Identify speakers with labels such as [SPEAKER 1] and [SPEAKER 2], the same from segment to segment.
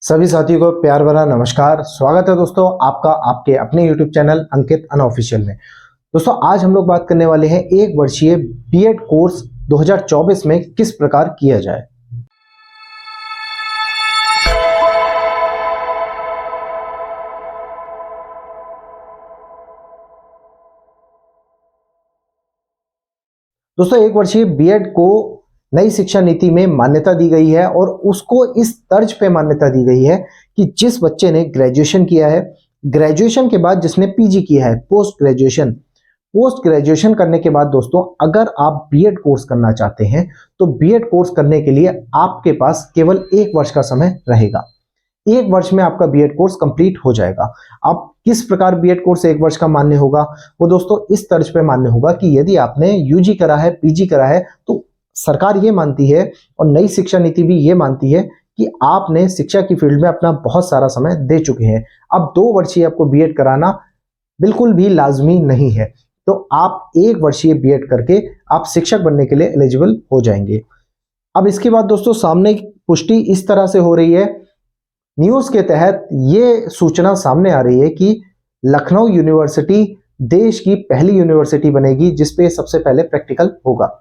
[SPEAKER 1] सभी साथियों को प्यार भरा नमस्कार। स्वागत है दोस्तों आपका आपके अपने YouTube चैनल अंकित अनऑफिशियल में। दोस्तों आज हम लोग बात करने वाले हैं एक वर्षीय बीएड कोर्स 2024 में किस प्रकार किया जाए। दोस्तों एक वर्षीय बीएड को नई शिक्षा नीति में मान्यता दी गई है और उसको इस तर्ज पे मान्यता दी गई है कि जिस बच्चे ने ग्रेजुएशन किया है, ग्रेजुएशन के बाद जिसने पीजी किया है, पोस्ट ग्रेजुएशन करने के बाद दोस्तों अगर आप बीएड कोर्स करना चाहते हैं तो बीएड कोर्स करने के लिए आपके पास केवल 1 वर्ष का समय रहेगा। 1 वर्ष में आपका बीएड कोर्स कंप्लीट हो जाएगा। अब किस प्रकार बीएड कोर्स 1 वर्ष का मान्य होगा, वो दोस्तों इस तर्ज पे मान्य होगा कि यदि आपने यूजी करा है, पीजी करा है, तो सरकार ये मानती है और नई शिक्षा नीति भी ये मानती है कि आपने शिक्षा की फील्ड में अपना बहुत सारा समय दे चुके हैं। अब 2 वर्षीय आपको बीएड कराना बिल्कुल भी लाजमी नहीं है, तो आप 1 वर्षीय बीएड करके आप शिक्षक बनने के लिए एलिजिबल हो जाएंगे। अब इसके बाद दोस्तों सामने पुष्टि इस तरह से हो रही है, न्यूज़ के तहत ये सूचना सामने आ रही है कि लखनऊ यूनिवर्सिटी देश की पहली यूनिवर्सिटी बनेगी जिसपे सबसे पहले प्रैक्टिकल होगा।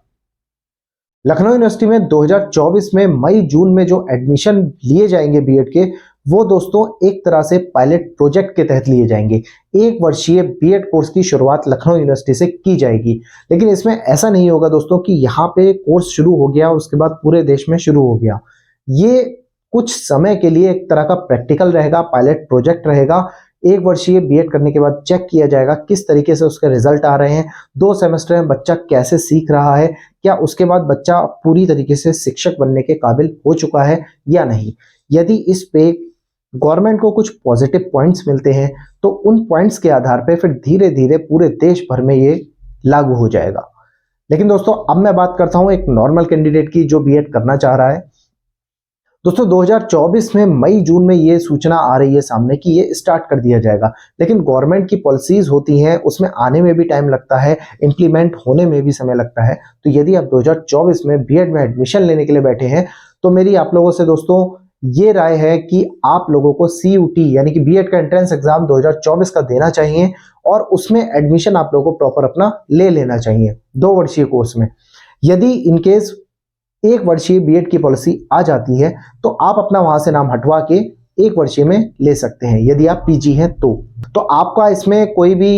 [SPEAKER 1] लखनऊ यूनिवर्सिटी में 2024 में मई जून में जो एडमिशन लिए जाएंगे बीएड के, वो दोस्तों एक तरह से पायलट प्रोजेक्ट के तहत लिए जाएंगे। 1 वर्षीय बीएड कोर्स की शुरुआत लखनऊ यूनिवर्सिटी से की जाएगी, लेकिन इसमें ऐसा नहीं होगा दोस्तों कि यहाँ पे कोर्स शुरू हो गया उसके बाद पूरे देश में शुरू हो गया। ये कुछ समय के लिए एक तरह का प्रैक्टिकल रहेगा, पायलट प्रोजेक्ट रहेगा। 1 वर्षीय बीएड करने के बाद चेक किया जाएगा किस तरीके से उसके रिजल्ट आ रहे हैं, 2 सेमेस्टर में बच्चा कैसे सीख रहा है, क्या उसके बाद बच्चा पूरी तरीके से शिक्षक बनने के काबिल हो चुका है या नहीं। यदि इस पे गवर्नमेंट को कुछ पॉजिटिव पॉइंट्स मिलते हैं तो उन पॉइंट्स के आधार पे फिर धीरे धीरे पूरे देश भर में ये लागू हो जाएगा। लेकिन दोस्तों अब मैं बात करता हूं एक नॉर्मल कैंडिडेट की जो बीएड करना चाह रहा है। दोस्तों 2024 में मई जून में ये सूचना आ रही है सामने कि ये स्टार्ट कर दिया जाएगा, लेकिन गवर्नमेंट की पॉलिसीज होती हैं उसमें आने में भी टाइम लगता है, इंप्लीमेंट होने में भी समय लगता है। तो यदि आप 2024 में बीएड में एडमिशन लेने के लिए बैठे हैं तो मेरी आप लोगों से दोस्तों ये राय है कि आप लोगों को सीयूटी यानी कि बीएड का एंट्रेंस एग्जाम 2024 का देना चाहिए और उसमें एडमिशन आप लोगों को प्रॉपर अपना ले लेना चाहिए 2 वर्षीय कोर्स में। यदि इनकेस 1 वर्षीय बीएड की पॉलिसी आ जाती है तो आप अपना वहां से नाम हटवा के 1 वर्षीय में ले सकते हैं यदि आप पीजी हैं तो आपका इसमें कोई भी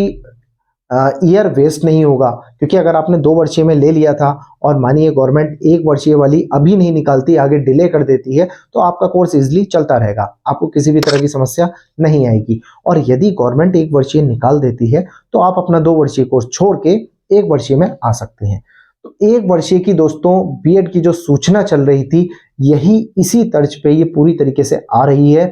[SPEAKER 1] ईयर वेस्ट नहीं होगा, क्योंकि अगर आपने 2 वर्षीय में ले लिया था और मानिए गवर्नमेंट 1 वर्षीय वाली अभी नहीं निकालती, आगे डिले कर देती है, तो आपका कोर्स इजिली चलता रहेगा, आपको किसी भी तरह की समस्या नहीं आएगी। और यदि गवर्नमेंट 1 वर्षीय निकाल देती है तो आप अपना 2 वर्षीय कोर्स छोड़ के 1 वर्षीय में आ सकते हैं। तो 1 वर्षीय की दोस्तों बीएड की जो सूचना चल रही थी यही इसी तर्ज पे ये पूरी तरीके से आ रही है।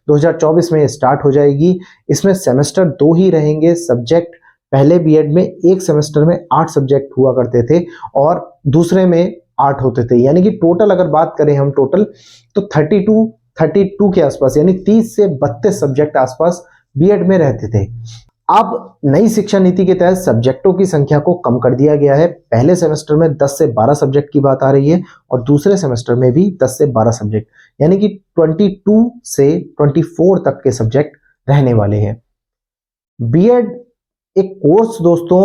[SPEAKER 1] 2024 में स्टार्ट हो जाएगी। इसमें सेमेस्टर 2 ही रहेंगे सब्जेक्ट। पहले बीएड में 1 सेमेस्टर में 8 सब्जेक्ट हुआ करते थे और दूसरे में 8 होते थे, यानी कि टोटल अगर बात करें हम टोटल तो 32 के आसपास यानी 30 से 32 सब्जेक्ट आसपास बीएड में रहते थे। अब नई शिक्षा नीति के तहत सब्जेक्टों की संख्या को कम कर दिया गया है। पहले सेमेस्टर में 10 से 12 सब्जेक्ट की बात आ रही है और दूसरे सेमेस्टर में भी 10 से 12 सब्जेक्ट यानी कि 22 से 24 तक के सब्जेक्ट रहने वाले हैं। बीएड एक कोर्स दोस्तों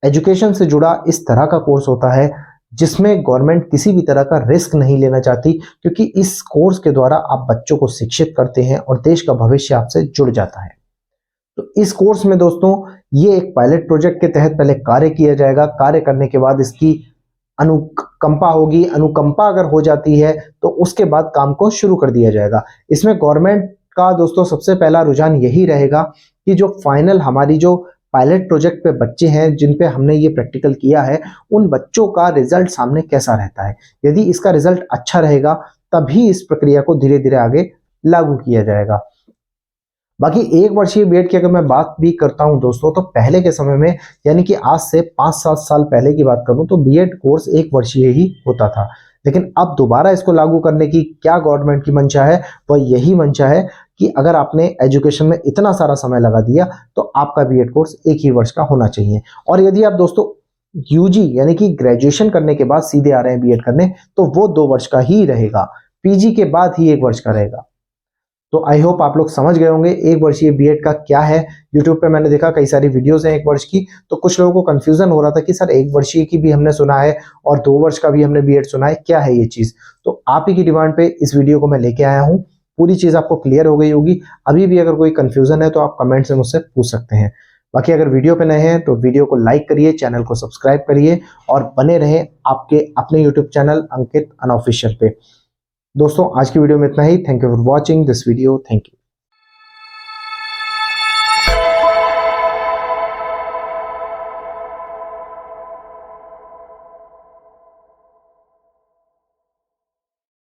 [SPEAKER 1] एजुकेशन से जुड़ा इस तरह का कोर्स होता है जिसमें गवर्नमेंट किसी भी तरह का रिस्क नहीं लेना चाहती, क्योंकि इस कोर्स के द्वारा आप बच्चों को शिक्षित करते हैं और देश का भविष्य आपसे जुड़ जाता है। तो इस कोर्स में दोस्तों ये एक पायलट प्रोजेक्ट के तहत पहले कार्य किया जाएगा। कार्य करने के बाद इसकी अनुकंपा होगी, अनुकंपा अगर हो जाती है तो उसके बाद काम को शुरू कर दिया जाएगा। इसमें गवर्नमेंट का दोस्तों सबसे पहला रुझान यही रहेगा कि जो फाइनल हमारी जो पायलट प्रोजेक्ट पे बच्चे हैं जिन पे हमने ये प्रैक्टिकल किया है उन बच्चों का रिजल्ट सामने कैसा रहता है। यदि इसका रिजल्ट अच्छा रहेगा तभी इस प्रक्रिया को धीरे धीरे आगे लागू किया जाएगा। बाकी 1 वर्षीय बीएड की अगर मैं बात भी करता हूं दोस्तों तो पहले के समय में यानी कि आज से 5-7 साल पहले की बात करूं तो बीएड कोर्स 1 वर्षीय ही होता था, लेकिन अब दोबारा इसको लागू करने की क्या गवर्नमेंट की मंशा है, वह यही मंशा है कि अगर आपने एजुकेशन में इतना सारा समय लगा दिया तो आपका बीएड कोर्स 1 ही वर्ष का होना चाहिए। और यदि आप दोस्तों यूजी यानी कि ग्रेजुएशन करने के बाद सीधे आ रहे हैं बीएड करने तो वो 2 वर्ष का ही रहेगा, पीजी के बाद ही 1 वर्ष का रहेगा। तो आई होप आप लोग समझ गए होंगे एक वर्षीय बीएड का क्या है। यूट्यूब पे मैंने देखा कई सारी वीडियोस हैं 1 वर्ष की, तो कुछ लोगों को कंफ्यूजन हो रहा था कि सर 1 वर्षीय की भी हमने सुना है और 2 वर्ष का भी हमने बीएड सुना है, क्या है ये चीज। तो आप ही की डिमांड पे इस वीडियो को मैं लेके आया हूँ, पूरी चीज आपको क्लियर हो गई होगी। अभी भी अगर कोई कंफ्यूजन है तो आप कमेंट से मुझसे पूछ सकते हैं। बाकी अगर वीडियो पे नए हैं तो वीडियो को लाइक करिए, चैनल को सब्सक्राइब करिए और बने रहें आपके अपने यूट्यूब चैनल अंकित अनऑफिशियल पे। दोस्तों आज की वीडियो में इतना ही। Thank you for watching this video. Thank you.